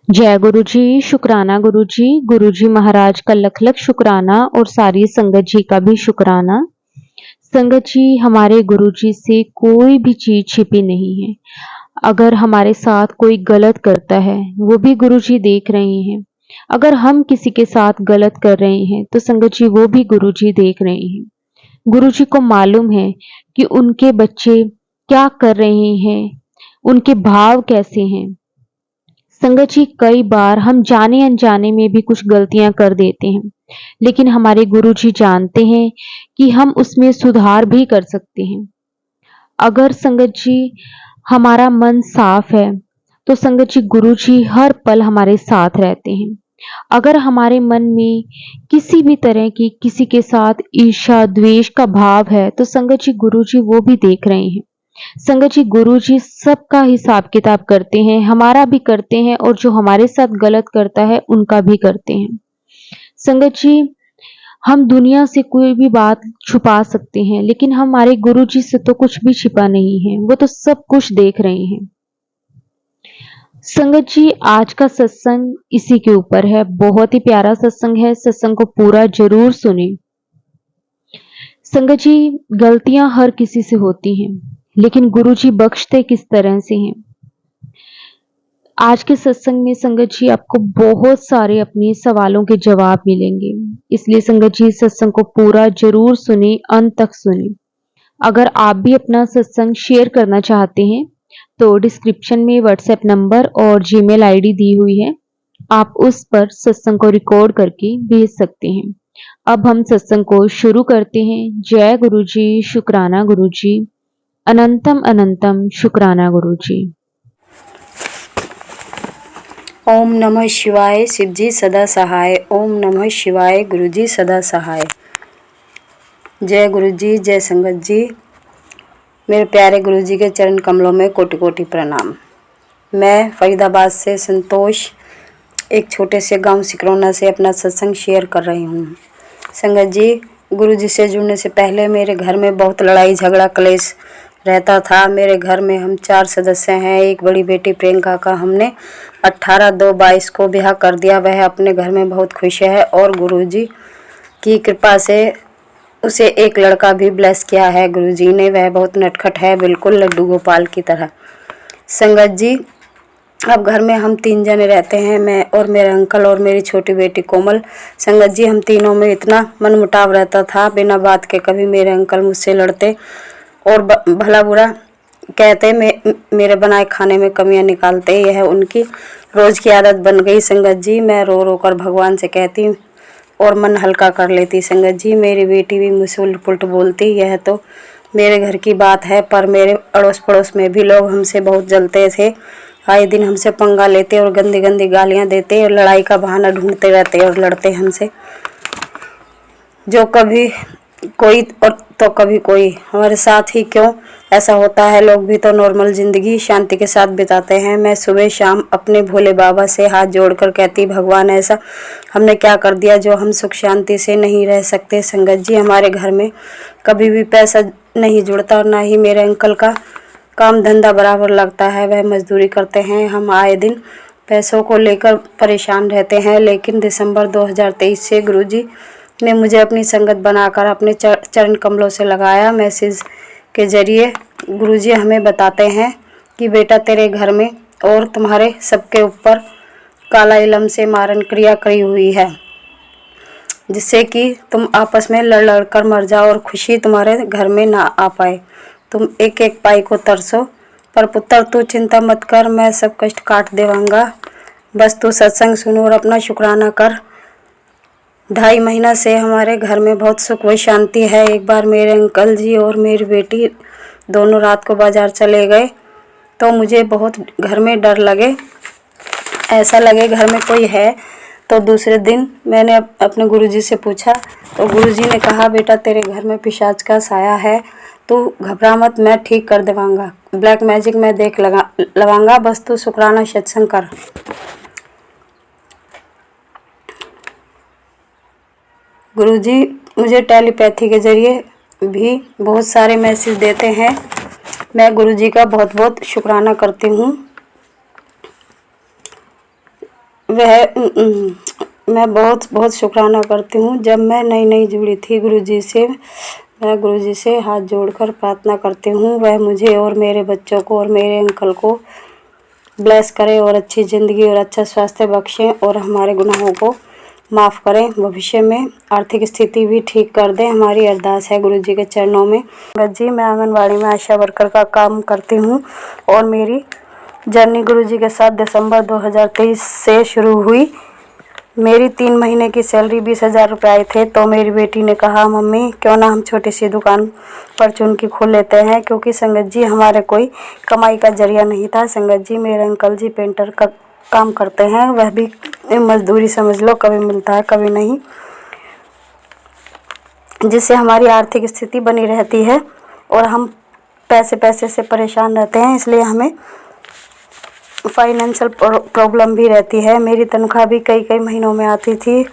जय गुरु जी, शुक्राना गुरु जी। गुरु जी महाराज का लख लख शुक्राना और सारी संगत जी का भी शुक्राना। संगत जी, हमारे गुरु जी से कोई भी चीज छिपी नहीं है। अगर हमारे साथ कोई गलत करता है वो भी गुरु जी देख रहे हैं। अगर हम किसी के साथ गलत कर रहे हैं तो संगत जी वो भी गुरु जी देख रहे हैं। गुरु जी को मालूम है कि उनके बच्चे क्या कर रहे हैं, उनके भाव कैसे हैं। संगत जी, कई बार हम जाने अनजाने में भी कुछ गलतियां कर देते हैं, लेकिन हमारे गुरु जी जानते हैं कि हम उसमें सुधार भी कर सकते हैं। अगर संगत जी हमारा मन साफ है तो संगत जी गुरु जी हर पल हमारे साथ रहते हैं। अगर हमारे मन में किसी भी तरह की किसी के साथ ईर्ष्या द्वेष का भाव है तो संगत जी गुरु जी वो भी देख रहे हैं। संगत जी गुरु जी सबका हिसाब किताब करते हैं, हमारा भी करते हैं और जो हमारे साथ गलत करता है उनका भी करते हैं। संगत जी, हम दुनिया से कोई भी बात छुपा सकते हैं लेकिन हमारे गुरु जी से तो कुछ भी छिपा नहीं है, वो तो सब कुछ देख रहे हैं। संगत जी, आज का सत्संग इसी के ऊपर है। बहुत ही प्यारा सत्संग है, सत्संग को पूरा जरूर सुने। संगत जी, गलतियां हर किसी से होती हैं, लेकिन गुरु जी बख्शते किस तरह से हैं। आज के सत्संग में संगत जी आपको बहुत सारे अपने सवालों के जवाब मिलेंगे, इसलिए संगत जी सत्संग को पूरा जरूर सुने, अंत तक सुने। अगर आप भी अपना सत्संग शेयर करना चाहते हैं तो डिस्क्रिप्शन में व्हाट्सएप नंबर और जीमेल आईडी दी हुई है, आप उस पर सत्संग को रिकॉर्ड करके भेज सकते हैं। अब हम सत्संग को शुरू करते हैं। जय गुरु जी, शुक्राना गुरु जी, अनंतम अनंतम शुक्राना गुरु जी। ओम नमः शिवाय, शिवजी सदा सहाय। ओम नमः शिवाय, गुरुजी सदा सहाय। जय गुरुजी, जय संगत जी। मेरे प्यारे गुरुजी के चरण कमलों में कोटि कोटि प्रणाम। मैं फरीदाबाद से संतोष एक छोटे से गांव सिकरौना से अपना सत्संग शेयर कर रही हूँ। संगत जी, गुरुजी से जुड़ने से पहले मेरे घर में बहुत लड़ाई झगड़ा क्लेश रहता था। मेरे घर में हम 4 सदस्य हैं। एक बड़ी बेटी प्रियंका का हमने 18/2/22 को ब्याह कर दिया। वह अपने घर में बहुत खुश है और गुरुजी की कृपा से उसे एक लड़का भी ब्लेस किया है गुरुजी ने। वह बहुत नटखट है, बिल्कुल लड्डू गोपाल की तरह। संगत जी, अब घर में हम 3 जने रहते हैं, मैं और मेरे अंकल और मेरी छोटी बेटी कोमल। संगत जी, हम तीनों में इतना मनमुटाव रहता था, बिना बात के कभी मेरे अंकल मुझसे लड़ते और भला बुरा कहते, मेरे बनाए खाने में कमियां निकालते। यह उनकी रोज की आदत बन गई। संगत जी, मैं रो रो कर भगवान से कहती और मन हल्का कर लेती। संगत जी, मेरी बेटी भी मुझसे उल्ट पुल्ट बोलती। यह तो मेरे घर की बात है, पर मेरे अड़ोस पड़ोस में भी लोग हमसे बहुत जलते थे। आए दिन हमसे पंगा लेते और गंदी गंदी गालियां देते और लड़ाई का बहाना ढूंढते रहते और लड़ते हमसे। जो कभी कोई और तो कभी कोई, हमारे साथ ही क्यों ऐसा होता है। लोग भी तो नॉर्मल जिंदगी शांति के साथ बिताते हैं। मैं सुबह शाम अपने भोले बाबा से हाथ जोड़कर कहती, भगवान ऐसा हमने क्या कर दिया जो हम सुख शांति से नहीं रह सकते। संगत जी, हमारे घर में कभी भी पैसा नहीं जुड़ता और ना ही मेरे अंकल का काम धंधा बराबर लगता है। वह मजदूरी करते हैं, हम आए दिन पैसों को लेकर परेशान रहते हैं। लेकिन दिसंबर 2023 से गुरुजी ने मुझे अपनी संगत बनाकर अपने चरण कमलों से लगाया। मैसेज के जरिए गुरुजी हमें बताते हैं कि बेटा, तेरे घर में और तुम्हारे सबके ऊपर काला इलम से मारण क्रिया करी हुई है, जिससे कि तुम आपस में लड़ लड़ कर मर जाओ और खुशी तुम्हारे घर में ना आ पाए। तुम एक एक पाई को तरसो, पर पुत्र तू चिंता मत कर, मैं सब कष्ट काट देवांगा। बस तू सत्संग सुनो और अपना शुक्राना कर। 2.5 महीना से हमारे घर में बहुत सुख व शांति है। एक बार मेरे अंकल जी और मेरी बेटी दोनों रात को बाजार चले गए तो मुझे बहुत घर में डर लगे, ऐसा लगे घर में कोई है। तो दूसरे दिन मैंने अपने गुरुजी से पूछा तो गुरुजी ने कहा, बेटा तेरे घर में पिशाच का साया है, तू घबरा मत, मैं ठीक कर देवांगा। ब्लैक मैजिक मैं देख लगाऊंगा, बस तू शुक्राना सत्संग कर। गुरुजी मुझे टेलीपैथी के जरिए भी बहुत सारे मैसेज देते हैं। मैं गुरुजी का बहुत बहुत शुक्राना करती हूँ। मैं बहुत बहुत शुक्राना करती हूँ। जब मैं नई नई जुड़ी थी गुरुजी से, मैं गुरुजी से हाथ जोड़कर प्रार्थना करती हूँ वह मुझे और मेरे बच्चों को और मेरे अंकल को ब्लेस करें और अच्छी ज़िंदगी और अच्छा स्वास्थ्य बख्शें और हमारे गुनाहों को माफ़ करें। भविष्य में आर्थिक स्थिति भी ठीक कर दें। हमारी अरदास है गुरुजी के चरणों में। जी, मैं आंगनवाड़ी में आशा वर्कर का काम करती हूँ और मेरी जर्नी गुरुजी के साथ दिसंबर 2023 से शुरू हुई। मेरी 3 महीने की सैलरी 20,000 रुपये आए थे, तो मेरी बेटी ने कहा मम्मी क्यों ना हम छोटी सी दुकान परचून की खोल लेते हैं, क्योंकि संगत जी हमारे कोई कमाई का जरिया नहीं था। संगत जी मेरे अंकल जी पेंटर का काम करते हैं, वह भी मजदूरी समझ लो, कभी मिलता है कभी नहीं, जिससे हमारी आर्थिक स्थिति बनी रहती है और हम पैसे से परेशान रहते हैं, इसलिए हमें फाइनेंशियल प्रॉब्लम भी रहती है। मेरी तनख्वाह भी कई महीनों में आती थी।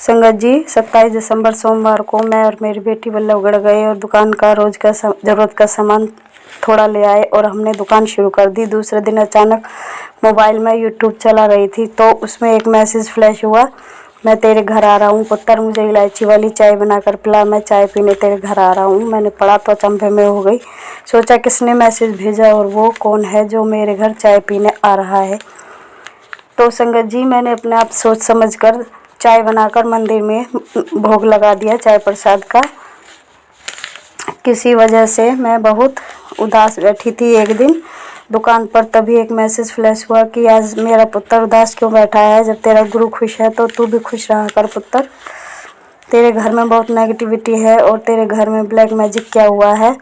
संगत जी 27 दिसंबर सोमवार को मैं और मेरी बेटी बल्लभगढ़ गए और दुकान का रोज का ज़रूरत का सामान थोड़ा ले आए और हमने दुकान शुरू कर दी। दूसरे दिन अचानक मोबाइल में यूट्यूब चला रही थी, तो उसमें एक मैसेज फ्लैश हुआ, मैं तेरे घर आ रहा हूँ पुत्र, मुझे इलायची वाली चाय बनाकर पिला, मैं चाय पीने तेरे घर आ रहा हूँ। मैंने पढ़ा तो अचंभे में हो गई, सोचा किसने मैसेज भेजा और वो कौन है जो मेरे घर चाय पीने आ रहा है। तो संगत जी मैंने अपने आप सोच समझ कर चाय बनाकर मंदिर में भोग लगा दिया चाय प्रसाद का। किसी वजह से मैं बहुत उदास बैठी थी एक दिन दुकान पर, तभी एक मैसेज फ्लैश हुआ कि आज मेरा पुत्र उदास क्यों बैठा है, जब तेरा गुरु खुश है तो तू भी खुश रहा कर पुत्र। तेरे घर में बहुत नेगेटिविटी है और तेरे घर में ब्लैक मैजिक क्या हुआ है,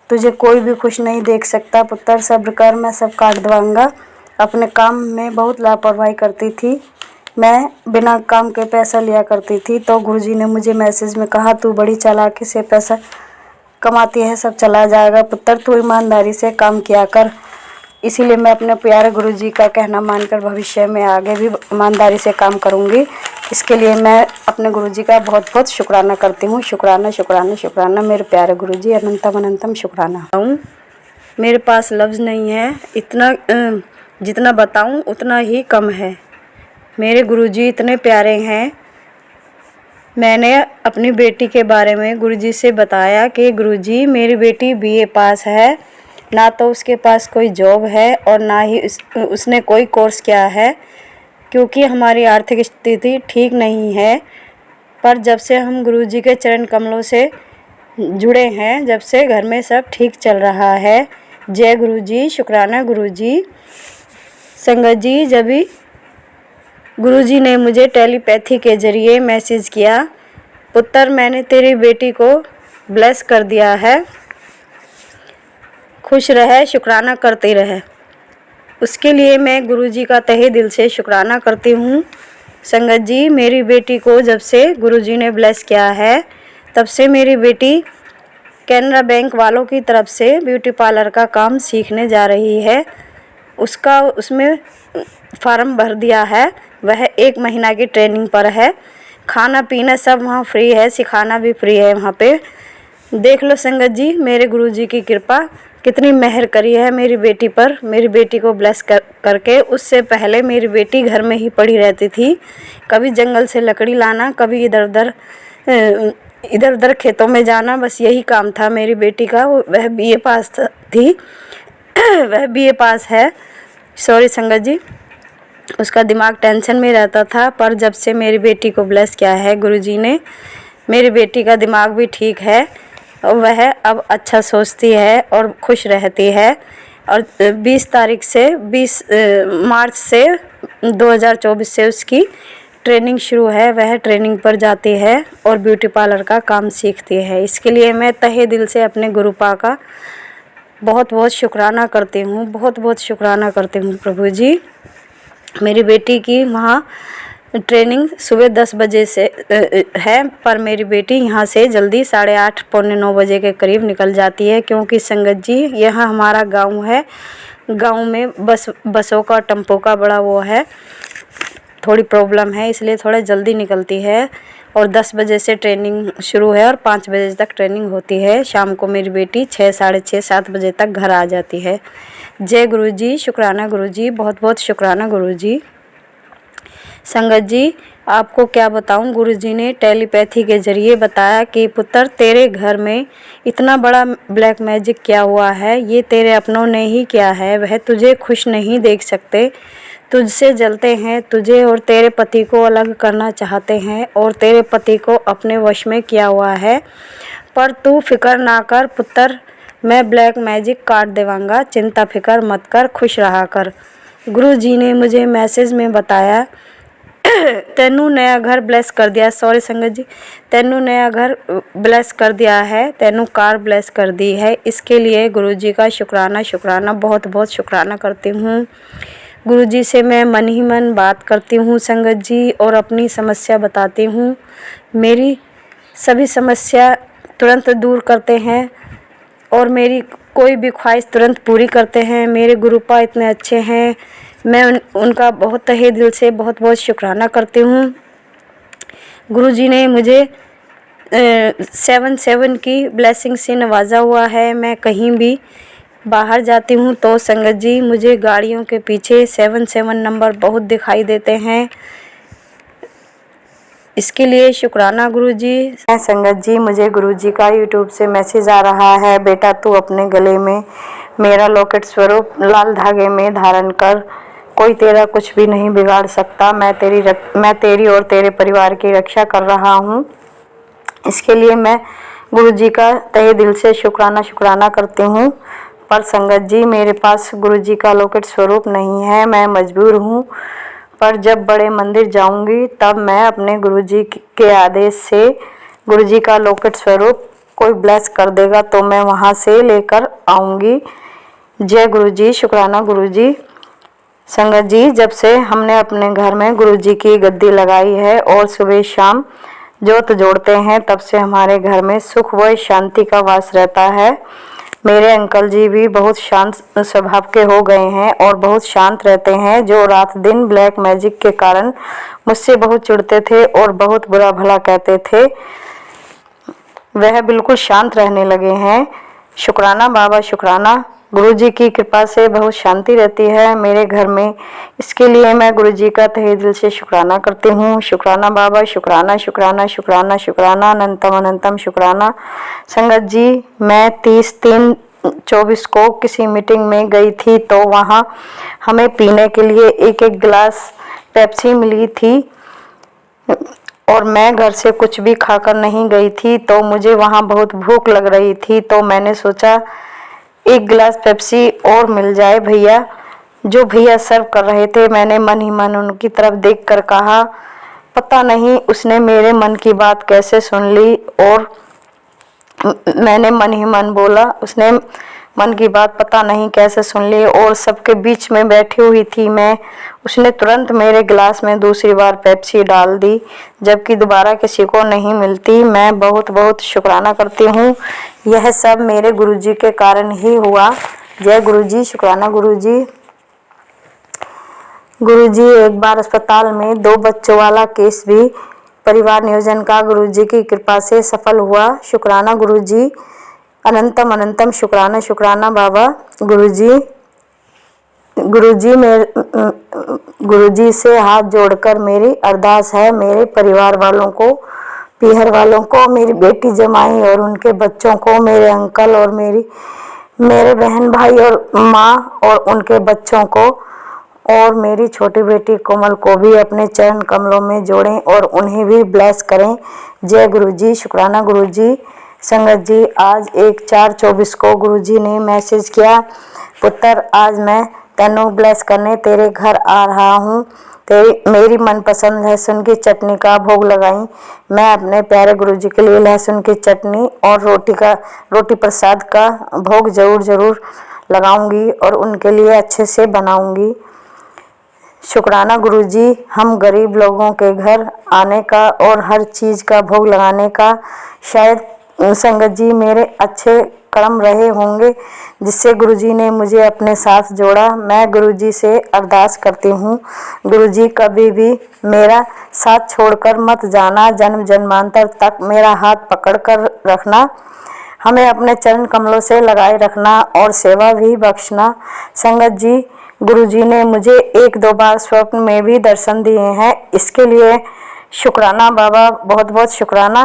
तुझे कोई भी खुश नहीं देख सकता पुत्र, सब्र कर, मैं सब काट दूंगा। अपने काम में बहुत लापरवाही करती थी, मैं बिना काम के पैसा लिया करती थी, तो गुरुजी ने मुझे मैसेज में कहा तू बड़ी चालाकी से पैसा कमाती है, सब चला जाएगा पुत्र, तू ईमानदारी से काम किया कर। इसीलिए मैं अपने प्यारे गुरुजी का कहना मानकर भविष्य में आगे भी ईमानदारी से काम करूंगी। इसके लिए मैं अपने गुरुजी का बहुत बहुत शुक्राना करती हूँ। शुक्राना शुक्राना शुक्राना मेरे प्यारे गुरुजी, अनंतम अनंतम शुक्राना। मेरे पास लफ्ज़ नहीं है, इतना जितना बताऊं उतना ही कम है। मेरे गुरुजी इतने प्यारे हैं। मैंने अपनी बेटी के बारे में गुरुजी से बताया कि गुरुजी मेरी बेटी बीए पास है, ना तो उसके पास कोई जॉब है और ना ही उसने कोई कोर्स किया है, क्योंकि हमारी आर्थिक स्थिति ठीक नहीं है। पर जब से हम गुरुजी के चरण कमलों से जुड़े हैं, जब से घर में सब ठीक चल रहा है। जय गुरुजी, शुक्राना गुरुजी। संगत जी जब भी गुरुजी ने मुझे टेलीपैथी के ज़रिए मैसेज किया, पुत्र मैंने तेरी बेटी को ब्लेस कर दिया है, खुश रहे, शुक्राना करते रहे। उसके लिए मैं गुरुजी का तहे दिल से शुक्राना करती हूँ। संगत जी मेरी बेटी को जब से गुरुजी ने ब्लेस किया है, तब से मेरी बेटी कैनरा बैंक वालों की तरफ से ब्यूटी पार्लर का काम सीखने जा रही है। उसमें फार्म भर दिया है, वह 1 महीना की ट्रेनिंग पर है। खाना पीना सब वहाँ फ्री है, सिखाना भी फ्री है वहाँ पे। देख लो संगत जी मेरे गुरुजी की कृपा कितनी मेहर करी है मेरी बेटी पर, मेरी बेटी को ब्लेस करके। उससे पहले मेरी बेटी घर में ही पड़ी रहती थी, कभी जंगल से लकड़ी लाना, कभी इधर उधर खेतों में जाना, बस यही काम था मेरी बेटी का। वह बीए पास थी वह बीए पास है, सॉरी संगत जी, उसका दिमाग टेंशन में रहता था। पर जब से मेरी बेटी को ब्लेस किया है गुरुजी ने, मेरी बेटी का दिमाग भी ठीक है और वह अब अच्छा सोचती है और खुश रहती है। और 20 मार्च से 2024 से उसकी ट्रेनिंग शुरू है, वह ट्रेनिंग पर जाती है और ब्यूटी पार्लर का काम सीखती है। इसके लिए मैं तहे दिल से अपने गुरुपा का बहुत बहुत शुक्राना करती हूँ, बहुत बहुत शुक्राना करती हूँ प्रभु जी। मेरी बेटी की वहाँ ट्रेनिंग सुबह 10 बजे से है, पर मेरी बेटी यहाँ से जल्दी 8:30 पौने 9 बजे के करीब निकल जाती है, क्योंकि संगत जी यहाँ हमारा गांव है, गांव में बसों का टेम्पो का बड़ा वो है, थोड़ी प्रॉब्लम है, इसलिए थोड़ा जल्दी निकलती है। और 10 बजे से ट्रेनिंग शुरू है और 5 बजे तक ट्रेनिंग होती है। शाम को मेरी बेटी 6, साढ़े 6, 7 बजे तक घर आ जाती है। जय गुरुजी, शुक्राना गुरुजी, बहुत बहुत शुक्राना गुरुजी। संगत जी, आपको क्या बताऊं, गुरुजी ने टेलीपैथी के जरिए बताया कि पुत्र, तेरे घर में इतना बड़ा ब्लैक मैजिक क्या हुआ है, ये तेरे अपनों ने ही किया है। वह तुझे खुश नहीं देख सकते, तुझसे जलते हैं, तुझे और तेरे पति को अलग करना चाहते हैं और तेरे पति को अपने वश में किया हुआ है। पर तू फिक्र ना कर पुत्र, मैं ब्लैक मैजिक काट देवांगा, चिंता फिक्र मत कर, खुश रहा कर। गुरुजी ने मुझे मैसेज में बताया, तेनू नया घर ब्लेस कर दिया, सॉरी संगत जी, तेनू नया घर ब्लेस कर दिया है, तेनू कार ब्लेस कर दी है। इसके लिए गुरुजी का शुक्राना, बहुत बहुत शुक्राना करती हूँ। गुरुजी से मैं मन ही मन बात करती हूँ संगत जी, और अपनी समस्या बताती हूँ। मेरी सभी समस्या तुरंत दूर करते हैं और मेरी कोई भी ख्वाहिश तुरंत पूरी करते हैं। मेरे गुरुपा इतने अच्छे हैं, मैं उनका बहुत तहे दिल से बहुत बहुत शुक्राना करती हूँ। गुरुजी ने मुझे 7 की ब्लेसिंग से नवाजा हुआ है। मैं कहीं भी बाहर जाती हूँ तो संगत जी, मुझे गाड़ियों के पीछे 7 नंबर बहुत दिखाई देते हैं। इसके लिए शुक्राना गुरुजी। संगत जी, मुझे गुरुजी का यूट्यूब से मैसेज आ रहा है, बेटा तू अपने गले में मेरा लॉकेट स्वरूप लाल धागे में धारण कर, कोई तेरा कुछ भी नहीं बिगाड़ सकता। मैं तेरी और तेरे परिवार की रक्षा कर रहा हूँ। इसके लिए मैं गुरुजी का तहे दिल से शुक्राना करती हूँ। पर संगत जी, मेरे पास गुरुजी का लॉकेट स्वरूप नहीं है, मैं मजबूर हूँ। पर जब बड़े मंदिर जाऊंगी तब मैं अपने गुरुजी के आदेश से गुरुजी का लॉकेट स्वरूप कोई ब्लेस कर देगा तो मैं वहाँ से लेकर आऊँगी। जय गुरुजी, शुक्राना गुरुजी। संगत जी, जब से हमने अपने घर में गुरुजी की गद्दी लगाई है और सुबह शाम जोत जोड़ते हैं, तब से हमारे घर में सुख व शांति का वास रहता है। मेरे अंकल जी भी बहुत शांत स्वभाव के हो गए हैं और बहुत शांत रहते हैं। जो रात दिन ब्लैक मैजिक के कारण मुझसे बहुत चिढ़ते थे और बहुत बुरा भला कहते थे, वह बिल्कुल शांत रहने लगे हैं। शुक्राना बाबा, शुक्राना। गुरुजी की कृपा से बहुत शांति रहती है मेरे घर में। इसके लिए मैं गुरुजी का तहे दिल से शुक्राना करती हूँ। शुक्राना बाबा, शुक्राना शुक्राना शुक्राना शुक्राना, अनंतम अनंतम शुक्राना। संगत जी, मैं 30/3/24 को किसी मीटिंग में गई थी तो वहाँ हमें पीने के लिए एक गिलास पेप्सी मिली थी और मैं घर से कुछ भी खाकर नहीं गई थी, तो मुझे वहाँ बहुत भूख लग रही थी। तो मैंने सोचा एक गिलास पेप्सी और मिल जाए भैया। जो भैया सर्व कर रहे थे, मैंने मन ही मन उनकी तरफ देखकर कहा, पता नहीं उसने मेरे मन की बात कैसे सुन ली और मैंने मन ही मन बोला, उसने मन की बात पता नहीं कैसे सुन ली और सबके बीच में बैठी हुई थी मैं। उसने तुरंत मेरे गिलास में दूसरी बार पेप्सी डाल दी, जबकि दोबारा किसी को नहीं मिलती। मैं बहुत बहुत शुक्राना करती हूँ, यह सब मेरे गुरुजी के कारण ही हुआ। जय गुरुजी, शुक्राना गुरुजी। गुरुजी, एक बार अस्पताल में 2 बच्चों वाला केस भी परिवार नियोजन का गुरुजी की कृपा से सफल हुआ। शुक्राना गुरुजी, अनंतम अनंतम शुक्राना शुक्राना बाबा। गुरुजी से हाथ जोड़कर मेरी अरदास है, मेरे परिवार वालों को, पीहर वालों को, मेरी बेटी जमाई और उनके बच्चों को, मेरे अंकल और मेरे बहन भाई और माँ और उनके बच्चों को और मेरी छोटी बेटी कोमल को भी अपने चरण कमलों में जोड़ें और उन्हें भी ब्लेस करें। जय गुरुजी, शुक्राना गुरुजी। संगत जी, आज 1/4/24 को गुरुजी ने मैसेज किया, पुत्र आज मैं तेनू ब्लेस करने तेरे घर आ रहा हूँ। मेरी मनपसंद लहसुन की चटनी का भोग लगाई। मैं अपने प्यारे गुरुजी के लिए लहसुन की चटनी और रोटी प्रसाद का भोग जरूर लगाऊंगी और उनके लिए अच्छे से बनाऊंगी। शुक्राना गुरुजी, हम गरीब लोगों के घर आने का और हर चीज़ का भोग लगाने का शायद संगत जी मेरे अच्छे कर्म रहे होंगे, जिससे गुरुजी ने मुझे अपने साथ जोड़ा। मैं गुरुजी से अरदास करती हूँ, गुरुजी कभी भी मेरा साथ छोड़कर मत जाना, जन्म जन्मांतर तक मेरा हाथ पकड़ कर रखना, हमें अपने चरण कमलों से लगाए रखना और सेवा भी बख्शना। संगत जी, गुरुजी ने मुझे 1-2 बार स्वप्न में भी दर्शन दिए हैं। इसके लिए शुक्राना बाबा, बहुत बहुत शुक्राना।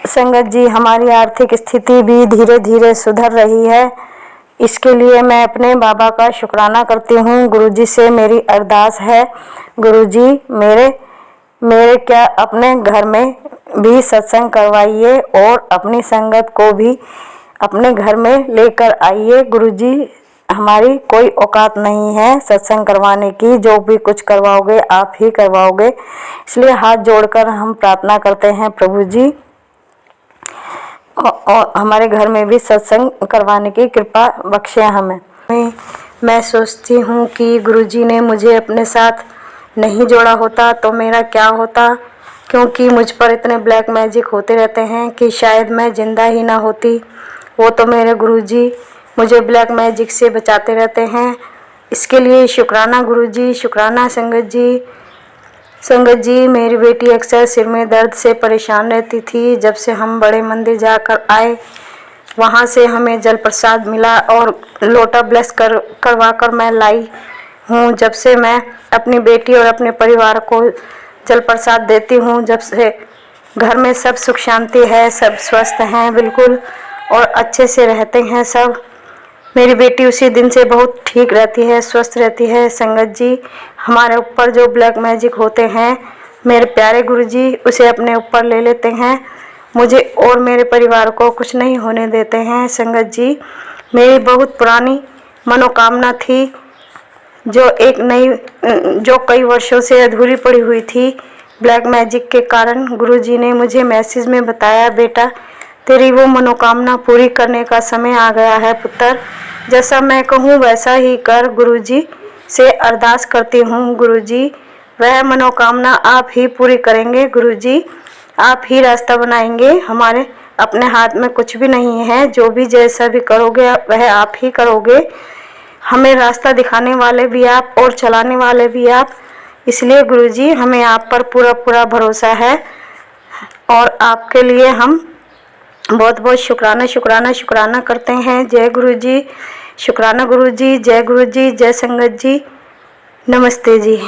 संगत जी, हमारी आर्थिक स्थिति भी धीरे धीरे सुधर रही है। इसके लिए मैं अपने बाबा का शुक्राना करती हूँ। गुरुजी से मेरी अरदास है, गुरुजी मेरे क्या अपने घर में भी सत्संग करवाइए और अपनी संगत को भी अपने घर में लेकर आइए। गुरुजी, हमारी कोई औकात नहीं है सत्संग करवाने की, जो भी कुछ करवाओगे आप ही करवाओगे। इसलिए हाथ जोड़कर हम प्रार्थना करते हैं, प्रभु जी और हमारे घर में भी सत्संग करवाने की कृपा बख्शे हमें। मैं सोचती हूँ कि गुरुजी ने मुझे अपने साथ नहीं जोड़ा होता तो मेरा क्या होता, क्योंकि मुझ पर इतने ब्लैक मैजिक होते रहते हैं कि शायद मैं जिंदा ही ना होती। वो तो मेरे गुरुजी मुझे ब्लैक मैजिक से बचाते रहते हैं। इसके लिए शुक्राना गुरुजी, शुक्राना संगत जी। संगत जी, मेरी बेटी अक्सर सिर में दर्द से परेशान रहती थी। जब से हम बड़े मंदिर जाकर आए, वहाँ से हमें जल प्रसाद मिला और लोटा ब्लेस करवा कर मैं लाई हूँ। जब से मैं अपनी बेटी और अपने परिवार को जल प्रसाद देती हूँ, जब से घर में सब सुख शांति है, सब स्वस्थ हैं बिल्कुल और अच्छे से रहते हैं सब। मेरी बेटी उसी दिन से बहुत ठीक रहती है, स्वस्थ रहती है। संगत जी, हमारे ऊपर जो ब्लैक मैजिक होते हैं, मेरे प्यारे गुरुजी उसे अपने ऊपर ले लेते हैं। मुझे और मेरे परिवार को कुछ नहीं होने देते हैं। संगत जी, मेरी बहुत पुरानी मनोकामना थी जो कई वर्षों से अधूरी पड़ी हुई थी ब्लैक मैजिक के कारण। गुरुजी ने मुझे मैसेज में बताया, बेटा तेरी वो मनोकामना पूरी करने का समय आ गया है पुत्र। जैसा मैं कहूँ वैसा ही कर। गुरुजी से अरदास करती हूँ, गुरुजी वह मनोकामना आप ही पूरी करेंगे। गुरुजी आप ही रास्ता बनाएंगे, हमारे अपने हाथ में कुछ भी नहीं है। जो भी जैसा भी करोगे वह आप ही करोगे। हमें रास्ता दिखाने वाले भी आप और चलाने वाले भी आप। इसलिए गुरुजी हमें आप पर पूरा पूरा भरोसा है और आपके लिए हम बहुत बहुत शुक्राना करते हैं। जय गुरुजी, शुक्राना गुरुजी, जय गुरुजी, जय संगत जी, नमस्ते जी।